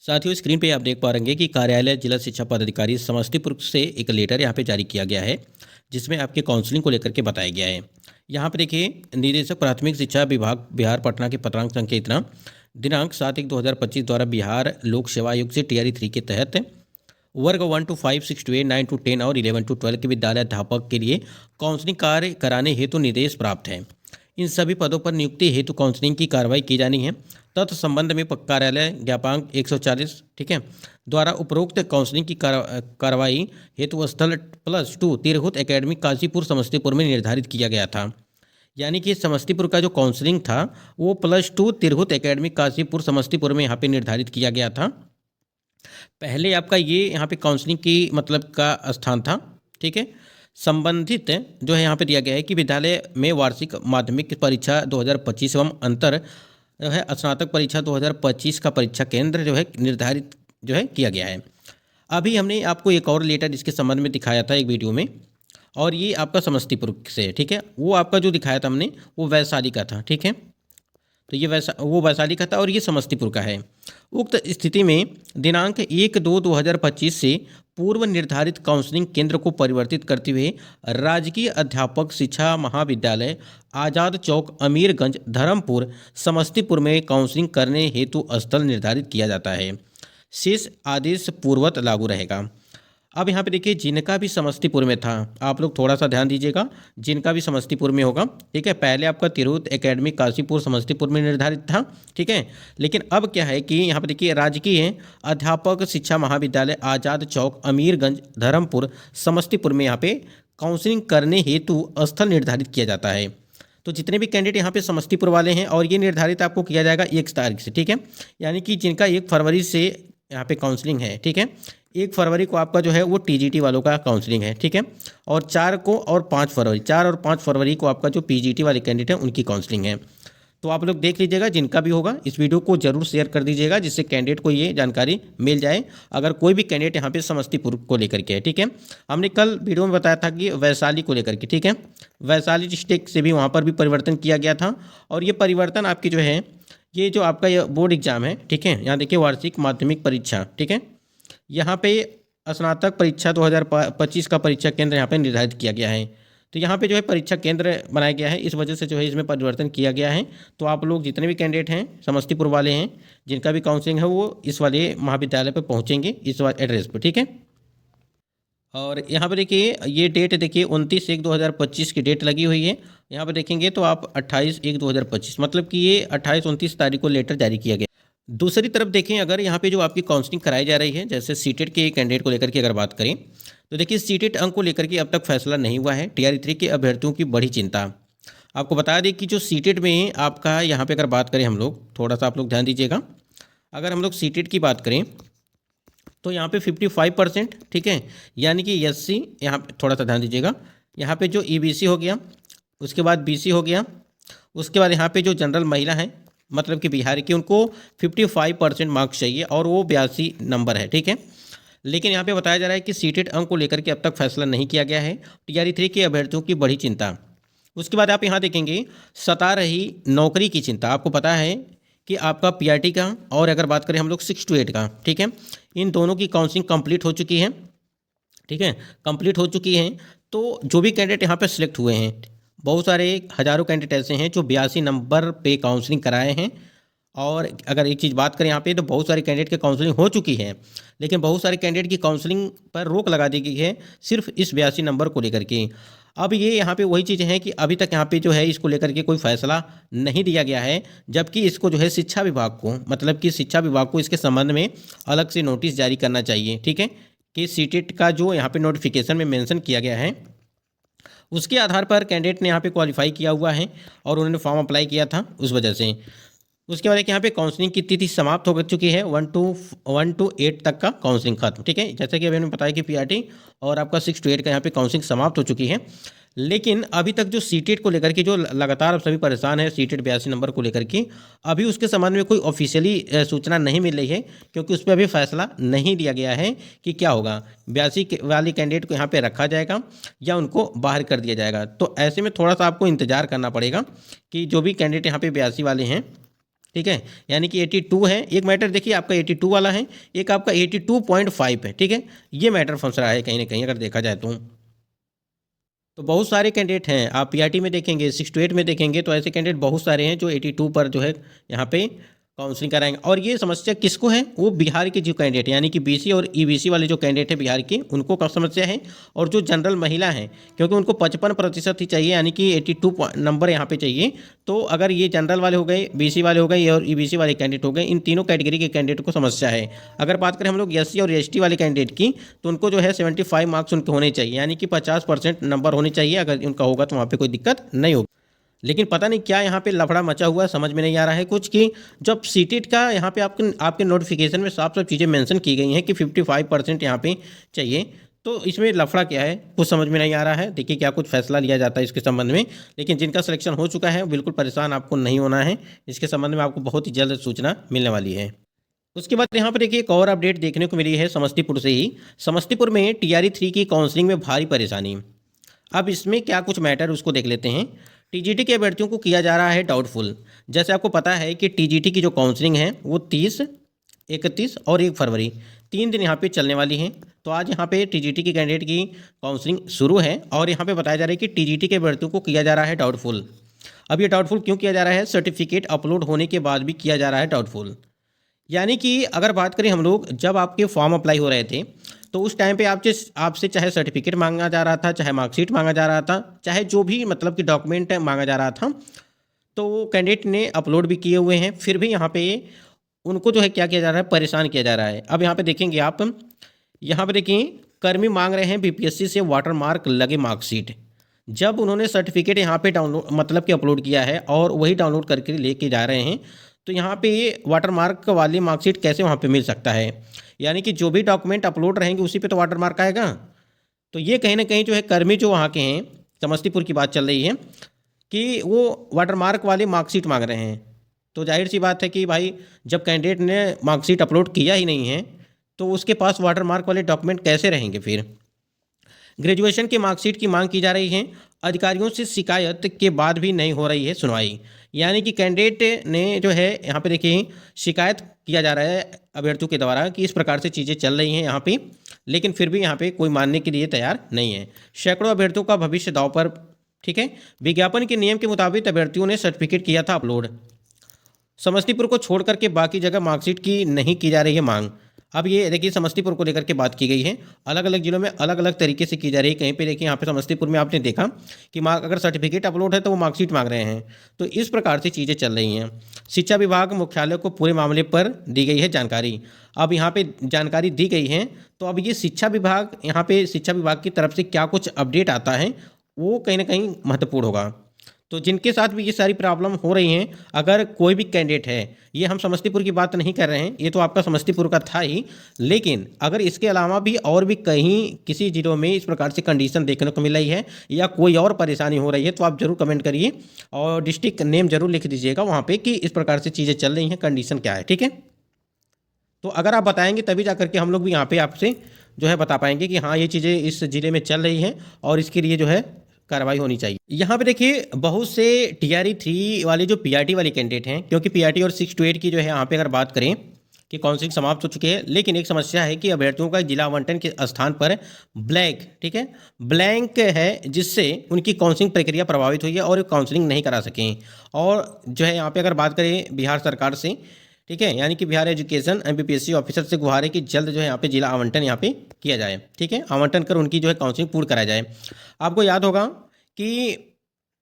साथियों, स्क्रीन पे आप देख पा रहे हैं कि कार्यालय जिला शिक्षा पदाधिकारी समस्तीपुर से एक लेटर यहाँ पे जारी किया गया है, जिसमें आपके काउंसलिंग को लेकर के बताया गया है। यहाँ पे देखिए, निदेशक प्राथमिक शिक्षा विभाग बिहार पटना के पत्रांक संख्या इतना दिनांक 7/1/2025 द्वारा बिहार लोक सेवा आयोग से टीआरई 3 के तहत वर्ग 1 to 5, 6 to 8, 9 to 10 और 11 to 12 के विद्यालय अध्यापक के लिए काउंसलिंग कार्य कराने हेतु निर्देश प्राप्त है। इन सभी पदों पर नियुक्ति हेतु काउंसलिंग की कार्रवाई की जानी है। तत्संबंध में कार्यालय ज्ञापांक 140 ठीक है द्वारा उपरोक्त काउंसलिंग की कार्रवाई हेतु स्थल +2 तिरहुत एकेडमी काशीपुर समस्तीपुर में निर्धारित किया गया था। यानी कि समस्तीपुर का जो काउंसलिंग था वो +2 तिरहुत एकेडमी काशीपुर समस्तीपुर में यहाँ पे निर्धारित किया गया था। पहले आपका ये यहाँ पे काउंसलिंग की मतलब का स्थान था। ठीक है, संबंधित जो है यहाँ पे दिया गया है कि विद्यालय में वार्षिक माध्यमिक परीक्षा 2025 एवं अंतर जो है स्नातक परीक्षा 2025 का परीक्षा केंद्र जो है निर्धारित जो है किया गया है। अभी हमने आपको एक और लेटर इसके संबंध में दिखाया था एक वीडियो में, और ये आपका समस्तीपुर से ठीक है। वो आपका जो दिखाया था हमने वो वैशाली का था। ठीक है, तो ये वैशाली का था और ये समस्तीपुर का है। उक्त स्थिति में दिनांक 1/2/2025 से पूर्व निर्धारित काउंसलिंग केंद्र को परिवर्तित करते हुए राजकीय अध्यापक शिक्षा महाविद्यालय आज़ाद चौक अमीरगंज धर्मपुर समस्तीपुर में काउंसलिंग करने हेतु स्थल निर्धारित किया जाता है। शेष आदेश पूर्ववत लागू रहेगा। अब यहाँ पे देखिए, जिनका भी समस्तीपुर में था, आप लोग थोड़ा सा ध्यान दीजिएगा, जिनका भी समस्तीपुर में होगा। ठीक है, पहले आपका तिरहुत एकेडमी काशीपुर समस्तीपुर में निर्धारित था। ठीक है, लेकिन अब क्या है कि यहाँ पे देखिए, राजकीय अध्यापक शिक्षा महाविद्यालय आज़ाद चौक अमीरगंज धर्मपुर समस्तीपुर में यहाँ पे काउंसलिंग करने हेतु स्थल निर्धारित किया जाता है। तो जितने भी कैंडिडेट यहाँ पे समस्तीपुर वाले हैं, और ये निर्धारित आपको किया जाएगा 1 तारीख से। ठीक है, यानी कि जिनका 1 फरवरी से यहाँ पे काउंसलिंग है। ठीक है, 1 फरवरी को आपका जो है वो टीजीटी वालों का काउंसलिंग है। ठीक है, और 4 और 5 फरवरी को आपका जो पीजीटी वाले कैंडिडेट हैं उनकी काउंसलिंग है। तो आप लोग देख लीजिएगा, जिनका भी होगा इस वीडियो को जरूर शेयर कर दीजिएगा, जिससे कैंडिडेट को ये जानकारी मिल जाए अगर कोई भी कैंडिडेट यहाँ पे समस्तीपुर को लेकर के है। ठीक है, हमने कल वीडियो में बताया था कि वैशाली को लेकर के, ठीक है, वैशाली डिस्ट्रिक्ट से भी वहाँ पर भी परिवर्तन किया गया था। और ये परिवर्तन आपकी जो है, ये जो आपका ये बोर्ड एग्जाम है, ठीक है, यहाँ देखिए वार्षिक माध्यमिक परीक्षा, ठीक है, यहाँ पे स्नातक परीक्षा 2025 का परीक्षा केंद्र यहाँ पे निर्धारित किया गया है। तो यहाँ पे जो है परीक्षा केंद्र बनाया गया है, इस वजह से जो है इसमें परिवर्तन किया गया है। तो आप लोग जितने भी कैंडिडेट हैं समस्तीपुर वाले हैं, जिनका भी काउंसलिंग है वो इस वाले महाविद्यालय पर पहुँचेंगे, इस एड्रेस पर। ठीक है, और यहाँ पर देखिए ये डेट देखिए 29/1/2025 की डेट लगी हुई है। यहाँ पर देखेंगे तो आप 28/1/2025 मतलब कि ये 28-29 तारीख को लेटर जारी किया गया। दूसरी तरफ देखें, अगर यहाँ पे जो आपकी काउंसलिंग कराई जा रही है, जैसे सीटेट के कैंडिडेट को लेकर के अगर बात करें, तो देखिए सीटेट अंक को लेकर के अब तक फैसला नहीं हुआ है। टीआरई 3 के अभ्यर्थियों की बड़ी चिंता। आपको बता दें कि जो सीटेट में आपका यहाँ पे अगर बात करें हम लोग, थोड़ा सा आप लोग ध्यान दीजिएगा, अगर हम लोग सीटेट की बात करें तो यहाँ पे 55%, ठीक है, यानी कि SC, यहाँ पे थोड़ा सा ध्यान दीजिएगा, यहाँ पे जो EBC हो गया, उसके बाद BC हो गया, उसके बाद यहाँ पे जो जनरल महिला है मतलब कि बिहार की, उनको 55% मार्क्स चाहिए और वो 82 नंबर है। ठीक है, लेकिन यहाँ पे बताया जा रहा है कि सीटेट अंक को लेकर के अब तक फैसला नहीं किया गया है। टीआरई 3 के अभ्यर्थियों की बड़ी चिंता। उसके बाद आप यहाँ देखेंगे सता रही नौकरी की चिंता। आपको पता है कि आपका PRT का, और अगर बात करें हम लोग 6 to 8 का, ठीक है, इन दोनों की काउंसलिंग कंप्लीट हो चुकी है। ठीक है, कंप्लीट हो चुकी है। तो जो भी कैंडिडेट यहाँ पे सिलेक्ट हुए हैं, बहुत सारे हज़ारों कैंडिडेट ऐसे हैं जो 82 नंबर पे काउंसलिंग कराए हैं। और अगर एक चीज़ बात करें यहाँ पे, तो बहुत सारे कैंडिडेट की काउंसलिंग हो चुकी है, लेकिन बहुत सारे कैंडिडेट की काउंसलिंग पर रोक लगा दी गई है सिर्फ इस 82 नंबर को लेकर के। अब ये यहाँ पे वही चीज़ें हैं कि अभी तक यहाँ पे जो है इसको लेकर के कोई फैसला नहीं दिया गया है, जबकि इसको जो है शिक्षा विभाग को, मतलब कि शिक्षा विभाग को इसके संबंध में अलग से नोटिस जारी करना चाहिए। ठीक है, कि सीटेट का जो यहाँ पे नोटिफिकेशन में मेंशन किया गया है, उसके आधार पर कैंडिडेट ने यहाँ पे क्वालिफाई किया हुआ है और उन्होंने फॉर्म अप्लाई किया था, उस वजह से। उसके बाद यहाँ पे काउंसलिंग की तिथि समाप्त हो चुकी है, 1 to 8 तक का काउंसलिंग खत्म। ठीक है, जैसे कि अभी हमने बताया कि PRT और आपका 6 to 8 का यहाँ पे काउंसलिंग समाप्त हो चुकी है। लेकिन अभी तक जो सीटेट को लेकर के जो लगातार अब सभी परेशान है, सीटेट 82 नंबर को लेकर के, अभी उसके संबंध में कोई ऑफिशियली सूचना नहीं मिल रही है, क्योंकि उस पर अभी फैसला नहीं दिया गया है कि क्या होगा, 82 वाली कैंडिडेट को यहाँ पे रखा जाएगा या उनको बाहर कर दिया जाएगा। तो ऐसे में थोड़ा सा आपको इंतजार करना पड़ेगा कि जो भी कैंडिडेट यहाँ पे 82 वाले हैं ठीक है, यानी कि 82 है। एक मैटर देखिए आपका 82 वाला है, एक आपका 82.5 है। ठीक है, ये मैटर फंस रहा है कहीं ना कहीं अगर देखा जाए तो बहुत सारे कैंडिडेट हैं। आप पीआरटी में देखेंगे, 6 to 8 में देखेंगे, तो ऐसे कैंडिडेट बहुत सारे हैं जो 82 पर जो है यहाँ पे काउंसलिंग कराएंगे। और ये समस्या किसको है? वो बिहार के जो कैंडिडेट यानी कि बीसी और ईबीसी वाले जो कैंडिडेट है बिहार के, उनको कब समस्या है। और जो जनरल महिला हैं, क्योंकि उनको 55% ही चाहिए, यानी कि 82 नंबर यहाँ पे चाहिए। तो अगर ये जनरल वाले हो गए, बीसी वाले हो गए और ईबीसी वाले कैंडिडेट हो गए, इन तीनों कैटेगरी के कैंडिडेट को समस्या है। अगर बात करें हम लोग एससी और एसटी वाले कैंडिडेट की, तो उनको जो है 75 मार्क्स उनके होने चाहिए, यानी कि 50% नंबर होने चाहिए। अगर उनका होगा तो वहाँ पर कोई दिक्कत नहीं होगी। लेकिन पता नहीं क्या यहाँ पे लफड़ा मचा हुआ है, समझ में नहीं आ रहा है कुछ कि जब सीटेट का यहाँ पे आपके नोटिफिकेशन में साफ साफ चीज़ें मेंशन की गई हैं कि 55% यहाँ पे चाहिए, तो इसमें लफड़ा क्या है कुछ समझ में नहीं आ रहा है। देखिए क्या कुछ फैसला लिया जाता है इसके संबंध में। लेकिन जिनका सिलेक्शन हो चुका है बिल्कुल परेशान आपको नहीं होना है, इसके संबंध में आपको बहुत ही जल्द सूचना मिलने वाली है। उसके बाद यहाँ पर देखिए एक और अपडेट देखने को मिली है समस्तीपुर से ही। समस्तीपुर में TRE 3 की काउंसलिंग में भारी परेशानी। अब इसमें क्या कुछ मैटर उसको देख लेते हैं। टीजीटी के अभ्यर्थियों को किया जा रहा है डाउटफुल। जैसे आपको पता है कि टीजीटी की जो काउंसलिंग है वो 30, 31 और 1 फरवरी 3 दिन यहाँ पे चलने वाली हैं। तो आज यहाँ पे टीजीटी के कैंडिडेट की काउंसलिंग शुरू है और यहाँ पे बताया जा रहा है कि टीजीटी के अभ्यर्थियों को किया जा रहा है डाउटफुल। अब ये डाउटफुल क्यों किया जा रहा है? सर्टिफिकेट अपलोड होने के बाद भी किया जा रहा है डाउटफुल। यानी कि अगर बात करें हम लोग, जब आपके फॉर्म अप्लाई हो रहे थे तो उस टाइम पे आपसे चाहे सर्टिफिकेट मांगा जा रहा था, चाहे मार्कशीट मांगा जा रहा था, चाहे जो भी मतलब कि डॉक्यूमेंट मांगा जा रहा था, तो कैंडिडेट ने अपलोड भी किए हुए हैं, फिर भी यहाँ पे उनको जो है क्या किया जा रहा है, परेशान किया जा रहा है। अब यहाँ पे देखेंगे आप, यहाँ पे देखिए कर्मी मांग रहे हैं बीपीएससी से वाटरमार्क लगे मार्कशीट। जब उन्होंने सर्टिफिकेट यहाँ पे डाउनलोड मतलब कि अपलोड किया है और वही डाउनलोड करके लेके जा रहे हैं, तो यहाँ पे ये वाटरमार्क वाली मार्कशीट कैसे वहाँ पे मिल सकता है? यानी कि जो भी डॉक्यूमेंट अपलोड रहेंगे उसी पे तो वाटरमार्क आएगा। तो ये कहीं ना कहीं जो है कर्मी जो वहाँ के हैं, समस्तीपुर की बात चल रही है कि वो वाटरमार्क वाली मार्कशीट मांग रहे हैं। तो जाहिर सी बात है कि भाई जब कैंडिडेट ने मार्कशीट अपलोड किया ही नहीं है तो उसके पास वाटरमार्क वाले डॉक्यूमेंट कैसे रहेंगे फिर? ग्रेजुएशन की मार्कशीट की मांग की जा रही है। अधिकारियों से शिकायत के बाद भी नहीं हो रही है सुनवाई। यानी कि कैंडिडेट ने जो है यहाँ पे देखिए शिकायत किया जा रहा है अभ्यर्थियों के द्वारा कि इस प्रकार से चीज़ें चल रही हैं यहाँ पे, लेकिन फिर भी यहाँ पे कोई मानने के लिए तैयार नहीं है। सैकड़ों अभ्यर्थियों का भविष्य दांव पर। ठीक है, विज्ञापन के नियम के मुताबिक अभ्यर्थियों ने सर्टिफिकेट किया था अपलोड। समस्तीपुर को छोड़ करके बाकी जगह मार्कशीट की नहीं की जा रही है मांग। अब ये देखिए समस्तीपुर को लेकर के बात की गई है, अलग अलग जिलों में अलग अलग तरीके से की जा रही है। कहीं पे देखिए यहाँ पे समस्तीपुर में आपने देखा कि अगर सर्टिफिकेट अपलोड है तो वो मार्कशीट मांग रहे हैं। तो इस प्रकार से चीज़ें चल रही हैं। शिक्षा विभाग मुख्यालय को पूरे मामले पर दी गई है जानकारी। अब यहाँ पे जानकारी दी गई है, तो अब ये शिक्षा विभाग यहाँ पे शिक्षा विभाग की तरफ से क्या कुछ अपडेट आता है वो कहीं ना कहीं महत्वपूर्ण होगा। तो जिनके साथ भी ये सारी प्रॉब्लम हो रही हैं, अगर कोई भी कैंडिडेट है, ये हम समस्तीपुर की बात नहीं कर रहे हैं, ये तो आपका समस्तीपुर का था ही, लेकिन अगर इसके अलावा भी और भी कहीं किसी जिलों में इस प्रकार से कंडीशन देखने को मिल रही है या कोई और परेशानी हो रही है, तो आप जरूर कमेंट करिए और डिस्ट्रिक्ट नेम जरूर लिख दीजिएगा वहाँ पर कि इस प्रकार से चीज़ें चल रही हैं, कंडीशन क्या है। ठीक है, तो अगर आप बताएंगे तभी जा करके हम लोग भी यहाँ पर आपसे जो है बता पाएंगे कि हाँ ये चीज़ें इस ज़िले में चल रही हैं और इसके लिए जो है कार्रवाई होनी चाहिए। यहाँ पे देखिए बहुत से TRE 3 वाले जो PRT वाले कैंडिडेट हैं, क्योंकि PRT और 6 to 8 की जो है यहाँ पे अगर बात करें कि काउंसलिंग समाप्त हो चुकी है, लेकिन एक समस्या है कि अभ्यर्थियों का जिला आवंटन के स्थान पर ब्लैंक, ठीक है, ब्लैंक है, जिससे उनकी काउंसलिंग प्रक्रिया प्रभावित हुई है और काउंसलिंग नहीं करा सकें। और जो है यहाँ पे अगर बात करें बिहार सरकार से, ठीक है, यानी कि बिहार एजुकेशन MPPSC ऑफिसर से गुहार है कि जल्द जो है यहाँ पे जिला आवंटन यहाँ पे किया जाए। ठीक है, आवंटन कर उनकी जो है काउंसलिंग पूर्ण कराया जाए। आपको याद होगा कि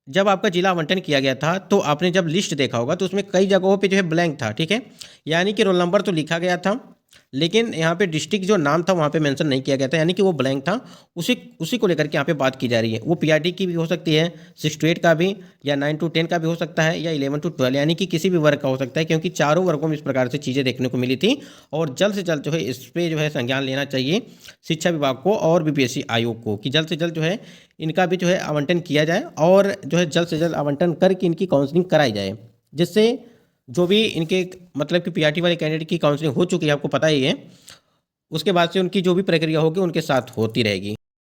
जब आपका जिला आवंटन किया गया था तो आपने जब लिस्ट देखा होगा तो उसमें कई जगहों पे जो है ब्लैंक था। ठीक है, यानी कि रोल नंबर तो लिखा गया था, लेकिन यहाँ पे डिस्ट्रिक्ट जो नाम था वहाँ पे मेंशन नहीं किया गया था, यानी कि वो ब्लैंक था। उसी को लेकर के यहाँ पे बात की जा रही है। वो PRT की भी हो सकती है, 6 to 8 का भी, या 9 to 10 का भी हो सकता है, या 11 to 12, यानी कि किसी भी वर्ग का हो सकता है, क्योंकि चारों वर्गों में इस प्रकार से चीज़ें देखने को मिली थी। और जल्द से जल्द जो है इस पर जो है संज्ञान लेना चाहिए शिक्षा विभाग को और BPSC आयोग को कि जल्द से जल्द जो है इनका भी जो है आवंटन किया जाए और जो है जल्द से जल्द आवंटन करके इनकी काउंसलिंग कराई जाए, जिससे जो भी इनके मतलब कि PRT वाले कैंडिडेट की काउंसलिंग हो चुकी है, आपको पता ही है, उसके बाद से उनकी जो भी प्रक्रिया होगी उनके साथ होती रहेगी।